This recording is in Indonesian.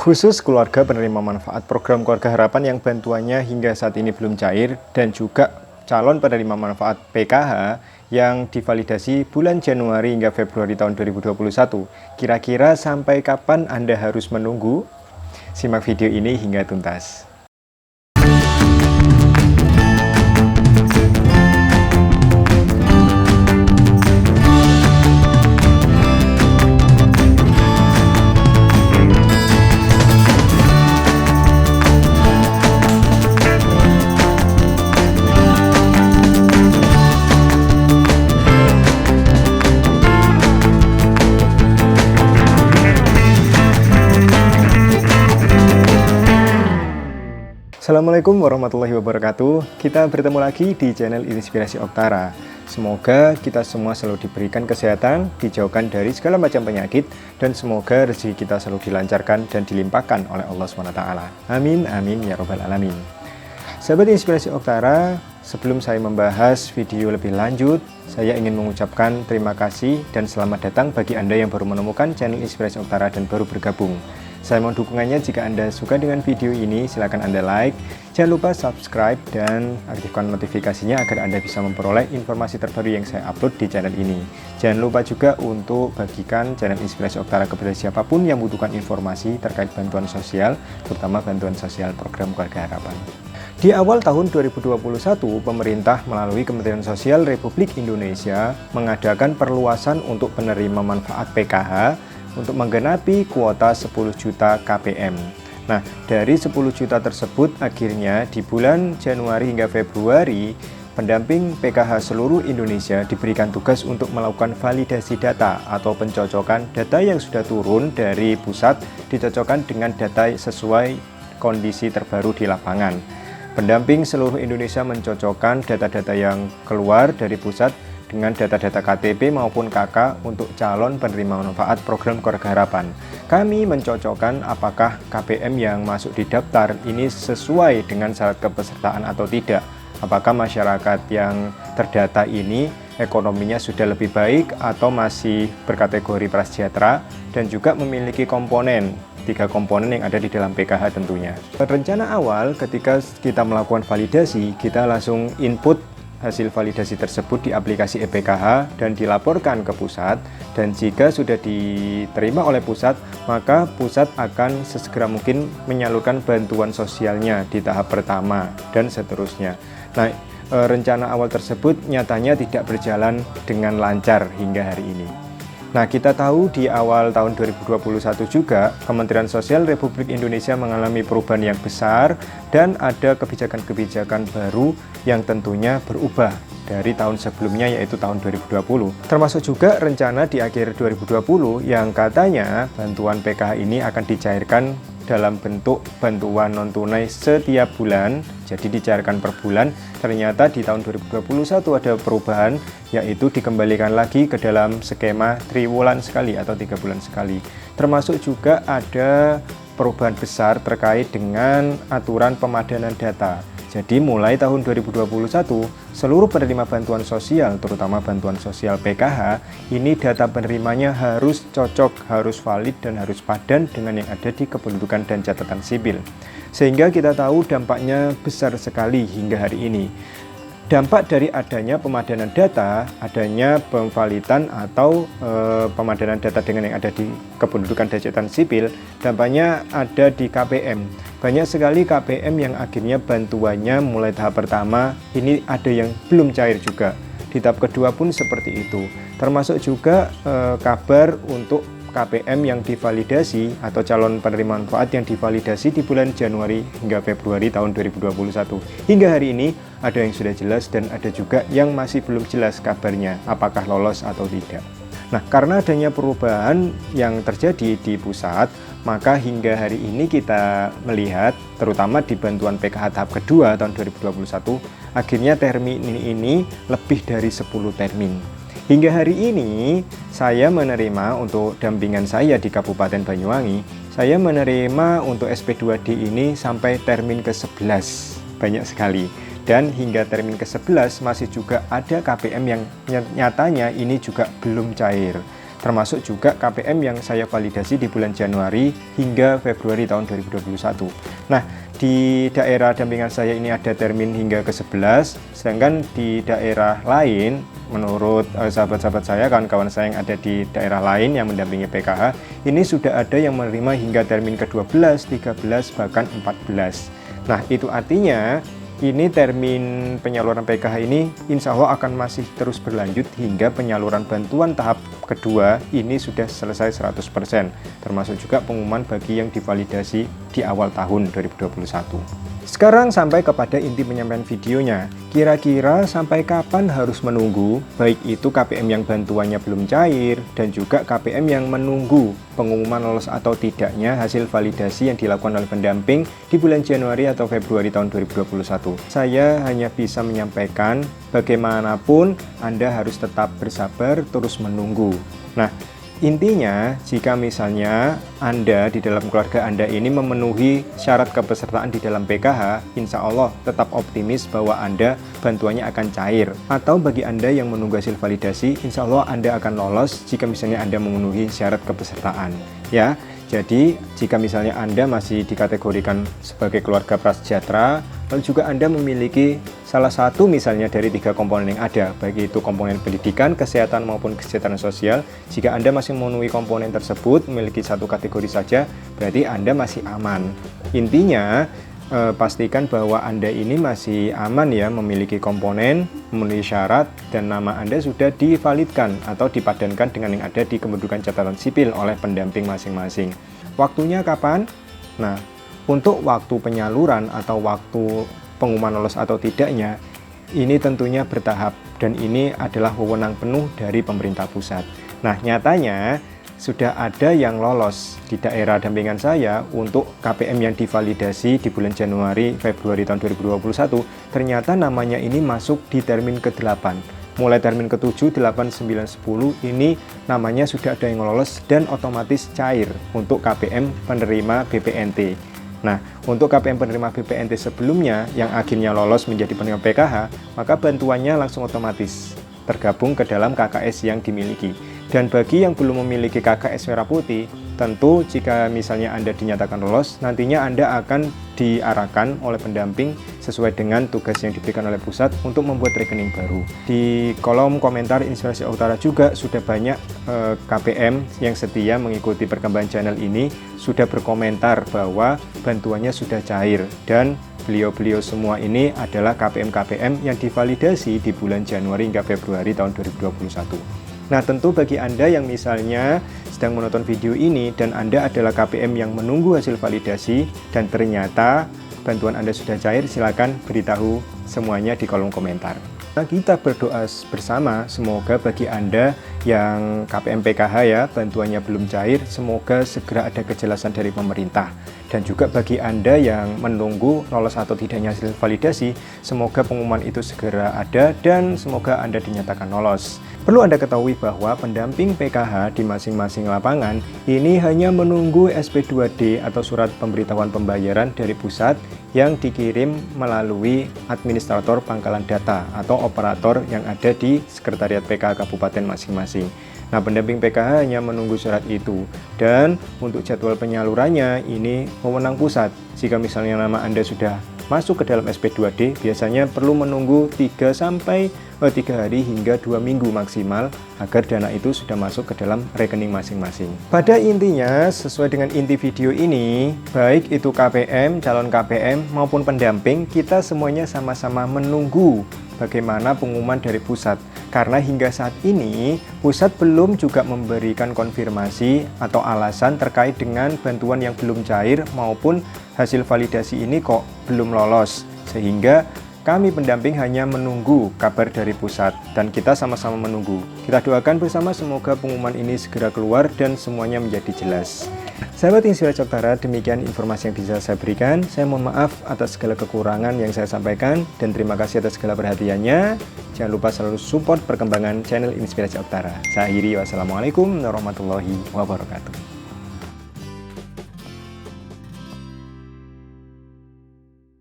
Khusus keluarga penerima manfaat program Keluarga Harapan yang bantuannya hingga saat ini belum cair, dan juga calon penerima manfaat PKH yang divalidasi bulan Januari hingga Februari tahun 2021. Kira-kira sampai kapan Anda harus menunggu? Simak video ini hingga tuntas. Assalamualaikum warahmatullahi wabarakatuh. Kita bertemu lagi di channel Inspirasi Oktara. Semoga kita semua selalu diberikan kesehatan, dijauhkan dari segala macam penyakit, dan semoga rezeki kita selalu dilancarkan dan dilimpahkan oleh Allah SWT. Amin, amin, ya robbal alamin. Sahabat Inspirasi Oktara, sebelum saya membahas video lebih lanjut, saya ingin mengucapkan terima kasih dan selamat datang bagi Anda yang baru menemukan channel Inspirasi Oktara dan baru bergabung. Saya mohon dukungannya jika Anda suka dengan video ini, silakan Anda like, jangan lupa subscribe dan aktifkan notifikasinya agar Anda bisa memperoleh informasi terbaru yang saya upload di channel ini. Jangan lupa juga untuk bagikan channel Inspirasi Oktara kepada siapapun yang membutuhkan informasi terkait bantuan sosial, terutama bantuan sosial program Keluarga Harapan. Di awal tahun 2021, pemerintah melalui Kementerian Sosial Republik Indonesia mengadakan perluasan untuk penerima manfaat PKH untuk menggenapi kuota 10 juta KPM. Nah, dari 10 juta tersebut akhirnya di bulan Januari hingga Februari, pendamping PKH seluruh Indonesia diberikan tugas untuk melakukan validasi data atau pencocokan data yang sudah turun dari pusat dicocokkan dengan data sesuai kondisi terbaru di lapangan. Pendamping seluruh Indonesia mencocokkan data-data yang keluar dari pusat dengan data-data KTP maupun KK untuk calon penerima manfaat program Keluarga Harapan. Kami mencocokkan apakah KPM yang masuk di daftar ini sesuai dengan syarat kepesertaan atau tidak. Apakah masyarakat yang terdata ini ekonominya sudah lebih baik atau masih berkategori prasejahtera, dan juga memiliki komponen, 3 komponen yang ada di dalam PKH tentunya. Rencana awal ketika kita melakukan validasi, kita langsung input hasil validasi tersebut di aplikasi ePKH dan dilaporkan ke pusat, dan jika sudah diterima oleh pusat, maka pusat akan sesegera mungkin menyalurkan bantuan sosialnya di tahap pertama dan seterusnya. Nah, rencana awal tersebut nyatanya tidak berjalan dengan lancar hingga hari ini. Nah, kita tahu di awal tahun 2021 juga Kementerian Sosial Republik Indonesia mengalami perubahan yang besar dan ada kebijakan-kebijakan baru yang tentunya berubah dari tahun sebelumnya, yaitu tahun 2020. Termasuk juga rencana di akhir 2020 yang katanya bantuan PKH ini akan dicairkan dalam bentuk bantuan non-tunai setiap bulan, jadi dicairkan per bulan. Ternyata di tahun 2021 ada perubahan, yaitu dikembalikan lagi ke dalam skema triwulan sekali atau 3 bulan sekali. Termasuk juga ada perubahan besar terkait dengan aturan pemadanan data. Jadi mulai tahun 2021, seluruh penerima bantuan sosial, terutama bantuan sosial PKH, ini data penerimanya harus cocok, harus valid, dan harus padan dengan yang ada di kependudukan dan catatan sipil. Sehingga kita tahu dampaknya besar sekali hingga hari ini. Dampak dari adanya pemadanan data, adanya pemvalidan atau pemadanan data dengan yang ada di kependudukan dan catatan sipil, dampaknya ada di KPM. Banyak sekali KPM yang akhirnya bantuannya mulai tahap pertama ini ada yang belum cair juga. Di tahap kedua pun seperti itu. Termasuk juga kabar untuk KPM yang divalidasi atau calon penerima manfaat yang divalidasi di bulan Januari hingga Februari tahun 2021. Hingga hari ini ada yang sudah jelas dan ada juga yang masih belum jelas kabarnya apakah lolos atau tidak. Nah, karena adanya perubahan yang terjadi di pusat, maka hingga hari ini kita melihat terutama di bantuan PKH tahap kedua tahun 2021, akhirnya termin ini lebih dari 10 termin. Hingga hari ini, saya menerima untuk dampingan saya di Kabupaten Banyuwangi, saya menerima untuk SP2D ini sampai termin ke-11, banyak sekali. Dan hingga termin ke-11 masih juga ada KPM yang nyatanya ini juga belum cair. termasuk juga KPM yang saya validasi di bulan Januari hingga Februari tahun 2021. Nah, di daerah dampingan saya ini ada termin hingga ke-11, sedangkan di daerah lain, menurut sahabat-sahabat saya, kawan-kawan saya yang ada di daerah lain yang mendampingi PKH, ini sudah ada yang menerima hingga termin ke-12, 13, bahkan 14. Nah, itu artinya ini termin penyaluran PKH ini insya Allah akan masih terus berlanjut hingga penyaluran bantuan tahap kedua ini sudah selesai 100%, termasuk juga pengumuman bagi yang divalidasi di awal tahun 2021. Sekarang sampai kepada inti penyampaian videonya. Kira-kira sampai kapan harus menunggu, baik itu KPM yang bantuannya belum cair dan juga KPM yang menunggu pengumuman lolos atau tidaknya hasil validasi yang dilakukan oleh pendamping di bulan Januari atau Februari tahun 2021. Saya hanya bisa menyampaikan bagaimanapun Anda harus tetap bersabar terus menunggu. Nah, intinya, jika misalnya Anda di dalam keluarga Anda ini memenuhi syarat kepesertaan di dalam PKH, insya Allah tetap optimis bahwa Anda bantuannya akan cair. Atau bagi Anda yang menunggu hasil validasi, insya Allah Anda akan lolos jika misalnya Anda memenuhi syarat kepesertaan. Ya, jadi jika misalnya Anda masih dikategorikan sebagai keluarga prasejahtera, lalu juga Anda memiliki salah satu misalnya dari 3 komponen yang ada, baik itu komponen pendidikan, kesehatan maupun kesejahteraan sosial. Jika Anda masih memenuhi komponen tersebut, memiliki satu kategori saja, berarti Anda masih aman. Intinya, pastikan bahwa Anda ini masih aman ya, memiliki komponen, memenuhi syarat, dan nama Anda sudah divalidkan atau dipadankan dengan yang ada di kependudukan catatan sipil oleh pendamping masing-masing. Waktunya kapan? Nah, untuk waktu penyaluran atau waktu pengumuman lolos atau tidaknya, ini tentunya bertahap dan ini adalah wewenang penuh dari pemerintah pusat. Nah, nyatanya sudah ada yang lolos di daerah dampingan saya untuk KPM yang divalidasi di bulan Januari, Februari tahun 2021, ternyata namanya ini masuk di termin ke-8. Mulai termin ke-7, 8, 9, 10 ini namanya sudah ada yang lolos dan otomatis cair untuk KPM penerima BPNT. Nah, untuk KPM penerima BPNT sebelumnya yang akhirnya lolos menjadi penerima PKH, maka bantuannya langsung otomatis tergabung ke dalam KKS yang dimiliki. Dan bagi yang belum memiliki KKS merah putih, tentu jika misalnya Anda dinyatakan lolos, nantinya Anda akan diarahkan oleh pendamping sesuai dengan tugas yang diberikan oleh pusat untuk membuat rekening baru. Di kolom komentar Inspirasi Oktara juga sudah banyak KPM yang setia mengikuti perkembangan channel ini sudah berkomentar bahwa bantuannya sudah cair dan beliau-beliau semua ini adalah KPM-KPM yang divalidasi di bulan Januari hingga Februari tahun 2021. Nah, tentu bagi Anda yang misalnya sedang menonton video ini dan Anda adalah KPM yang menunggu hasil validasi dan ternyata bantuan Anda sudah cair, silakan beritahu semuanya di kolom komentar. Nah, kita berdoa bersama semoga bagi Anda yang KPM PKH ya, bantuannya belum cair, semoga segera ada kejelasan dari pemerintah. Dan juga bagi Anda yang menunggu lolos atau tidaknya hasil validasi, semoga pengumuman itu segera ada dan semoga Anda dinyatakan lolos. Perlu Anda ketahui bahwa pendamping PKH di masing-masing lapangan ini hanya menunggu SP2D atau surat pemberitahuan pembayaran dari pusat yang dikirim melalui administrator pangkalan data atau operator yang ada di sekretariat PKH kabupaten masing-masing. Nah, pendamping PKH hanya menunggu surat itu dan untuk jadwal penyalurannya ini wewenang pusat. Jika misalnya nama Anda sudah masuk ke dalam SP2D, biasanya perlu menunggu 3 hari hingga 2 minggu maksimal agar dana itu sudah masuk ke dalam rekening masing-masing. Pada intinya, sesuai dengan inti video ini, baik itu KPM, calon KPM maupun pendamping, kita semuanya sama-sama menunggu bagaimana pengumuman dari pusat. Karena hingga saat ini, pusat belum juga memberikan konfirmasi atau alasan terkait dengan bantuan yang belum cair maupun hasil validasi ini kok belum lolos. Sehingga kami pendamping hanya menunggu kabar dari pusat dan kita sama-sama menunggu. Kita doakan bersama semoga pengumuman ini segera keluar dan semuanya menjadi jelas. Sahabat Inspirasi Oktara, demikian informasi yang bisa saya berikan. Saya mohon maaf atas segala kekurangan yang saya sampaikan dan terima kasih atas segala perhatiannya. Jangan lupa selalu support perkembangan channel Inspirasi Oktara. Saya akhiri, wassalamualaikum warahmatullahi wabarakatuh.